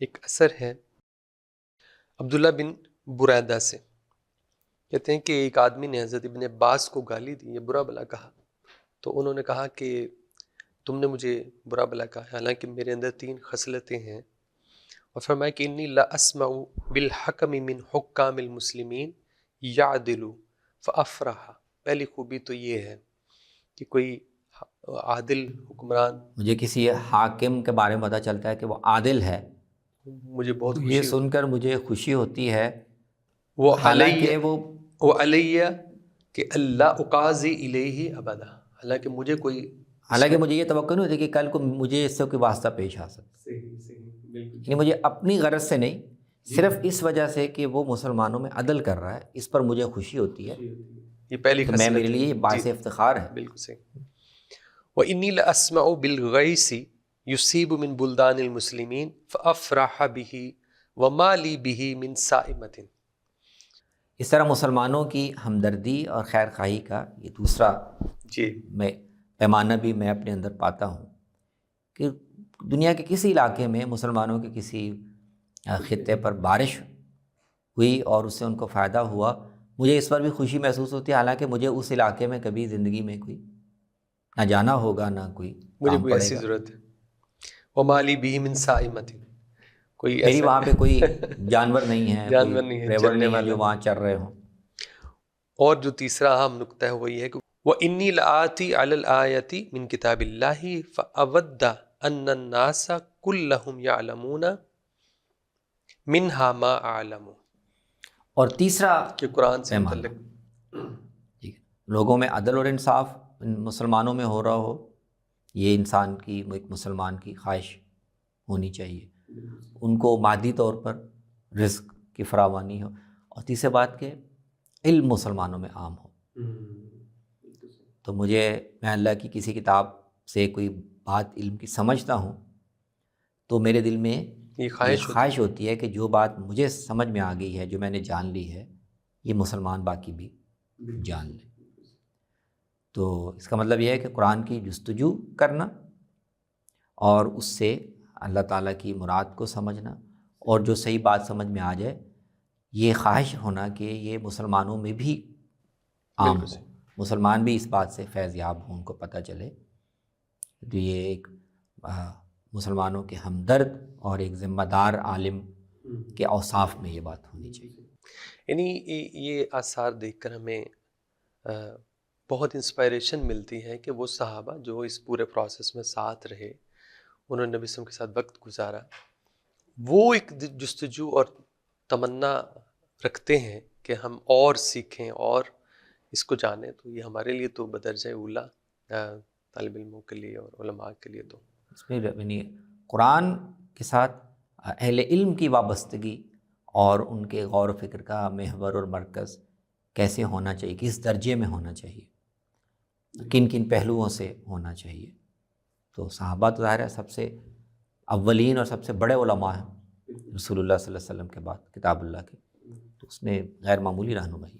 ایک اثر ہے عبداللہ بن بریدہ سے، کہتے ہیں کہ ایک آدمی نے حضرت ابن عباس کو گالی دی، یہ برا بلا کہا، تو انہوں نے کہا کہ تم نے مجھے برا بلا کہا، حالانکہ میرے اندر 3 خصلتیں ہیں، اور فرمایا کہ انی لا اسمع بالحکم من حکام المسلمین یعدل فافرح۔ پہلی خوبی تو یہ ہے کہ کوئی عادل حکمران، مجھے کسی حاکم کے بارے میں پتہ چلتا ہے کہ وہ عادل ہے، مجھے بہت تو یہ خوشی سن کر مجھے خوشی ہوتی ہے، وہ حالانکہ علیہ کہ اللہ اقاضی الیہ ابدا، حالانکہ مجھے کوئی حالانکہ مجھے یہ توقع نہیں ہوتی کہ کل کو مجھے اس سے کوئی واسطہ پیش آ سکتا، یعنی مجھے اپنی غرض سے نہیں، صرف اس وجہ سے کہ وہ مسلمانوں میں عدل کر رہا ہے، اس پر مجھے خوشی ہوتی ہے، یہ پہلی تو خصلت میرے لیے یہ باعث افتخار ہے۔ بالکل صحیح۔ وَإِنِّي لَأَسْمَعُ بِالْغَيْثِ يُصِيبُ مِن بُلْدَانِ الْمُسْلِمِينَ فَأَفْرَحَ بِهِ وَمَا لِي بِهِ مِن سَائِمَةٍ۔ اس طرح مسلمانوں کی ہمدردی اور خیر خواہی کا یہ دوسرا میں پیمانہ بھی میں اپنے اندر پاتا ہوں کہ دنیا کے کسی علاقے میں مسلمانوں کے کسی خطے پر بارش ہوئی اور اس سے ان کو فائدہ ہوا، مجھے اس پر بھی خوشی محسوس ہوتی ہے، حالانکہ مجھے اس علاقے میں کبھی زندگی میں کوئی نہ جانا ہوگا، نہ کوئی مجھے کام کوئی پڑے ایسی گا، ضرورت ہے۔ وَمَا لِي بِهِ مِن سَائِمَةٍ، کوئی میری ایسا وہاں پہ کوئی جانور نہیں ہے، کوئی جانور نہیں ہے ریوڑ چرنے نہیں ہے والا۔ جو وہاں چر رہے ہوں۔ اور جو تیسرا اہم نقطہ ہے وہ یہ ہے کہ وَإِنِّي لَآتِي عَلَى الْآيَةِ مِن كِتَابِ اللَّهِ فَأَوَدَّ أَنَّ النَّاسَ كُلَّهُمْ يَعْلَمُونَ مِنْهَا مَا أَعْلَمُ، اور تیسرا کہ قرآن سے پیمانہ، متعلق ٹھیک ہے، لوگوں میں عدل اور انصاف مسلمانوں میں ہو رہا ہو، یہ انسان کی، ایک مسلمان کی خواہش ہونی چاہیے، ان کو مادی طور پر رزق کی فراوانی ہو، اور تیسری بات کہ علم مسلمانوں میں عام ہو۔ تو میں اللہ کی کسی کتاب سے کوئی بات علم کی سمجھتا ہوں تو میرے دل میں یہ خواہش ہوتی ہے کہ جو بات مجھے سمجھ میں آ گئی ہے، جو میں نے جان لی ہے، یہ مسلمان باقی بھی جان لیں۔ تو اس کا مطلب یہ ہے کہ قرآن کی جستجو کرنا اور اس سے اللہ تعالیٰ کی مراد کو سمجھنا، اور جو صحیح بات سمجھ میں آ جائے، یہ خواہش ہونا کہ یہ مسلمانوں میں بھی عام ہو، مسلمان بھی اس بات سے فیض یاب ہوں، ان کو پتہ چلے۔ تو یہ ایک مسلمانوں کے ہمدرد اور ایک ذمہ دار عالم کے اوصاف میں یہ بات ہونی چاہیے۔ یعنی یہ آثار دیکھ کر ہمیں بہت انسپائریشن ملتی ہے کہ وہ صحابہ جو اس پورے پروسیس میں ساتھ رہے، انہوں نے نبی صلی اللہ علیہ وسلم کے ساتھ وقت گزارا، وہ ایک جستجو اور تمنا رکھتے ہیں کہ ہم اور سیکھیں اور اس کو جانیں، تو یہ ہمارے لیے تو بدرجہ اولا طالب علموں کے لیے اور علماء کے لیے تو اس میں یعنی قرآن کے ساتھ اہل علم کی وابستگی اور ان کے غور و فکر کا محور اور مرکز کیسے ہونا چاہیے، کس درجے میں ہونا چاہیے، کن کن پہلوؤں سے ہونا چاہیے۔ تو صحابہ تو ظاہر ہے سب سے اولین اور سب سے بڑے علماء ہیں رسول اللہ صلی اللہ علیہ وسلم کے بعد، کتاب اللہ کے، تو اس میں غیر معمولی رہنمائی۔